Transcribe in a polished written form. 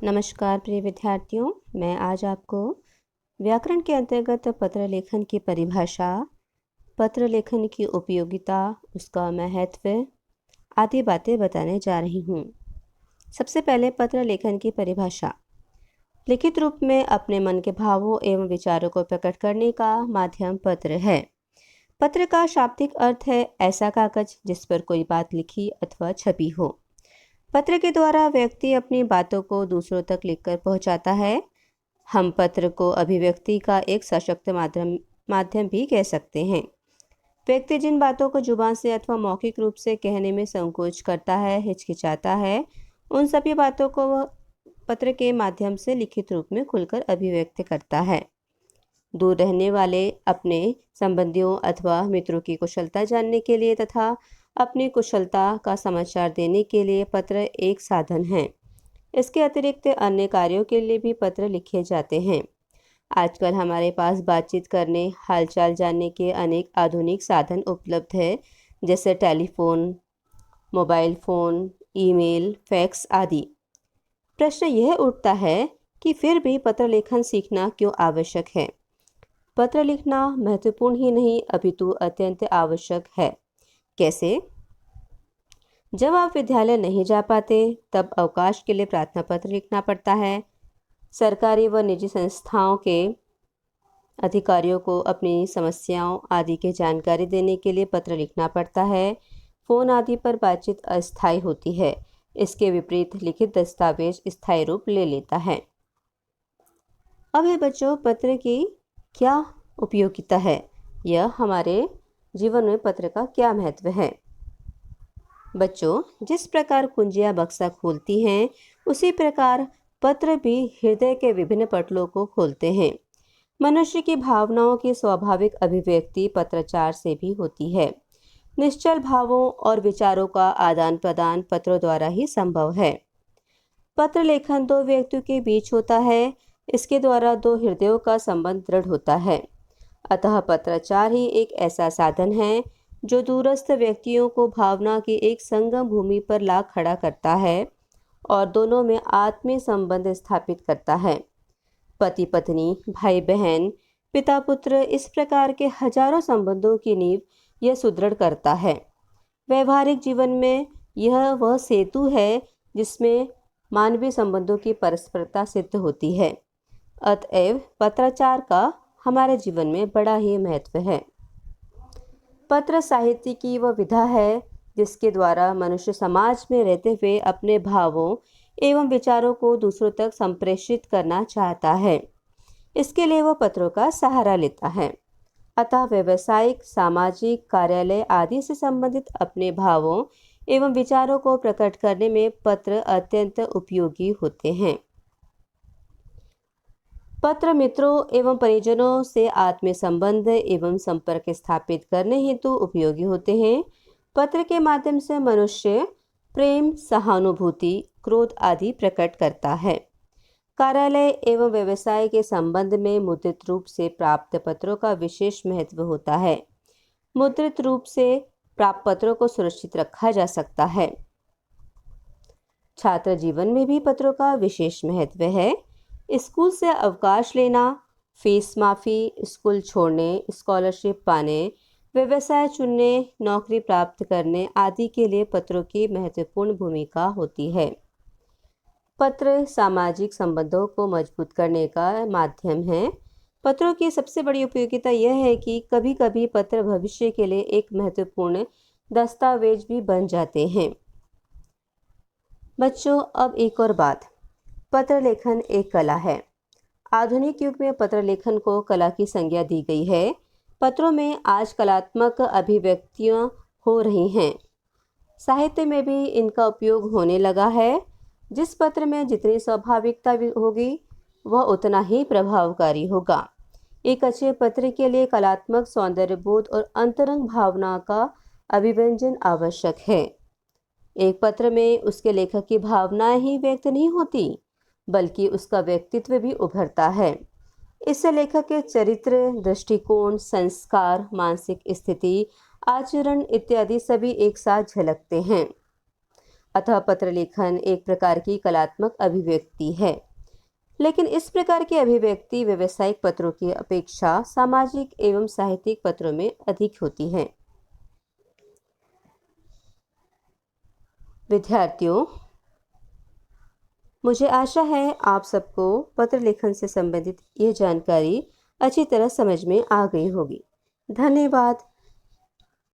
नमस्कार प्रिय विद्यार्थियों, मैं आज आपको व्याकरण के अंतर्गत पत्र लेखन की परिभाषा, पत्र लेखन की उपयोगिता, उसका महत्व आदि बातें बताने जा रही हूँ। सबसे पहले पत्र लेखन की परिभाषा। लिखित रूप में अपने मन के भावों एवं विचारों को प्रकट करने का माध्यम पत्र है। पत्र का शाब्दिक अर्थ है ऐसा कागज जिस पर कोई बात लिखी अथवा छपी हो। पत्र के द्वारा व्यक्ति अपनी बातों को दूसरों तक लिखकर पहुंचाता है। हम पत्र को अभिव्यक्ति का एक सशक्त माध्यम भी कह सकते हैं। व्यक्ति जिन बातों को जुबान से अथवा मौखिक रूप से कहने में संकोच करता है, हिचकिचाता है, उन सभी बातों को वह पत्र के माध्यम से लिखित रूप में खुलकर अभिव्यक्त करता है। दूर रहने वाले अपने संबंधियों अथवा मित्रों की कुशलता जानने के लिए तथा अपनी कुशलता का समाचार देने के लिए पत्र एक साधन है। इसके अतिरिक्त अन्य कार्यों के लिए भी पत्र लिखे जाते हैं। आजकल हमारे पास बातचीत करने, हालचाल जानने के अनेक आधुनिक साधन उपलब्ध है, जैसे telephone, mobile phone, email, fax आदि। प्रश्न यह उठता है कि फिर भी पत्र लेखन सीखना क्यों आवश्यक है। पत्र लिखना महत्वपूर्ण ही नहीं अपितु अत्यंत आवश्यक है। कैसे? जब आप विद्यालय नहीं जा पाते तब अवकाश के लिए प्रार्थना पत्र लिखना पड़ता है। सरकारी व निजी संस्थाओं के अधिकारियों को अपनी समस्याओं आदि की जानकारी देने के लिए पत्र लिखना पड़ता है। फ़ोन आदि पर बातचीत अस्थायी होती है। इसके विपरीत लिखित दस्तावेज स्थायी रूप ले लेता है। अब है बच्चों, पत्र की क्या उपयोगिता है, यह हमारे जीवन में पत्र का क्या महत्व है। बच्चों, जिस प्रकार कुंजियां बक्सा खोलती हैं, उसी प्रकार पत्र भी हृदय के विभिन्न पटलों को खोलते हैं। मनुष्य की भावनाओं की स्वाभाविक अभिव्यक्ति पत्राचार से भी होती है। निश्चल भावों और विचारों का आदान प्रदान पत्रों द्वारा ही संभव है। पत्र लेखन दो व्यक्तियों के बीच होता है। इसके द्वारा दो हृदयों का संबंध दृढ़ होता है। अतः पत्राचार ही एक ऐसा साधन है जो दूरस्थ व्यक्तियों को भावना की एक संगम भूमि पर ला खड़ा करता है और दोनों में आत्मीय संबंध स्थापित करता है। पति पत्नी, भाई बहन, पिता पुत्र, इस प्रकार के हजारों संबंधों की नींव यह सुदृढ़ करता है। व्यवहारिक जीवन में यह वह सेतु है जिसमें मानवीय संबंधों की परस्परता सिद्ध होती है। अतएव पत्राचार का हमारे जीवन में बड़ा ही महत्व है। पत्र साहित्य की वह विधा है जिसके द्वारा मनुष्य समाज में रहते हुए अपने भावों एवं विचारों को दूसरों तक संप्रेषित करना चाहता है। इसके लिए वह पत्रों का सहारा लेता है। अतः व्यावसायिक, सामाजिक, कार्यालय आदि से संबंधित अपने भावों एवं विचारों को प्रकट करने में पत्र अत्यंत उपयोगी होते हैं। पत्र मित्रों एवं परिजनों से आत्मीय संबंध एवं संपर्क स्थापित करने हेतु उपयोगी होते हैं। पत्र के माध्यम से मनुष्य प्रेम, सहानुभूति, क्रोध आदि प्रकट करता है। कार्यालय एवं व्यवसाय के संबंध में मुद्रित रूप से प्राप्त पत्रों का विशेष महत्व होता है। मुद्रित रूप से प्राप्त पत्रों को सुरक्षित रखा जा सकता है। छात्र जीवन में भी पत्रों का विशेष महत्व है। स्कूल से अवकाश लेना, फीस माफ़ी, स्कूल छोड़ने, स्कॉलरशिप पाने, व्यवसाय चुनने, नौकरी प्राप्त करने आदि के लिए पत्रों की महत्वपूर्ण भूमिका होती है। पत्र सामाजिक संबंधों को मजबूत करने का माध्यम है। पत्रों की सबसे बड़ी उपयोगिता यह है कि कभी कभी पत्र भविष्य के लिए एक महत्वपूर्ण दस्तावेज भी बन जाते हैं। बच्चों, अब एक और बात, पत्र लेखन एक कला है। आधुनिक युग में पत्र लेखन को कला की संज्ञा दी गई है। पत्रों में आज कलात्मक अभिव्यक्तियां हो रही हैं। साहित्य में भी इनका उपयोग होने लगा है। जिस पत्र में जितनी स्वाभाविकता होगी वह उतना ही प्रभावकारी होगा। एक अच्छे पत्र के लिए कलात्मक सौंदर्यबोध और अंतरंग भावना का अभिव्यंजन आवश्यक है। एक पत्र में उसके लेखक की भावनाएं ही व्यक्त नहीं होती बल्कि उसका व्यक्तित्व भी उभरता है। इससे लेखक के चरित्र, दृष्टिकोण, संस्कार, मानसिक स्थिति, आचरण इत्यादि सभी एक साथ झलकते हैं। अतः पत्र लेखन एक प्रकार की कलात्मक अभिव्यक्ति है, लेकिन इस प्रकार की अभिव्यक्ति व्यावसायिक पत्रों की अपेक्षा सामाजिक एवं साहित्यिक पत्रों में अधिक होती है। विद्यार्थियों, मुझे आशा है आप सबको पत्र लेखन से संबंधित यह जानकारी अच्छी तरह समझ में आ गई होगी। धन्यवाद।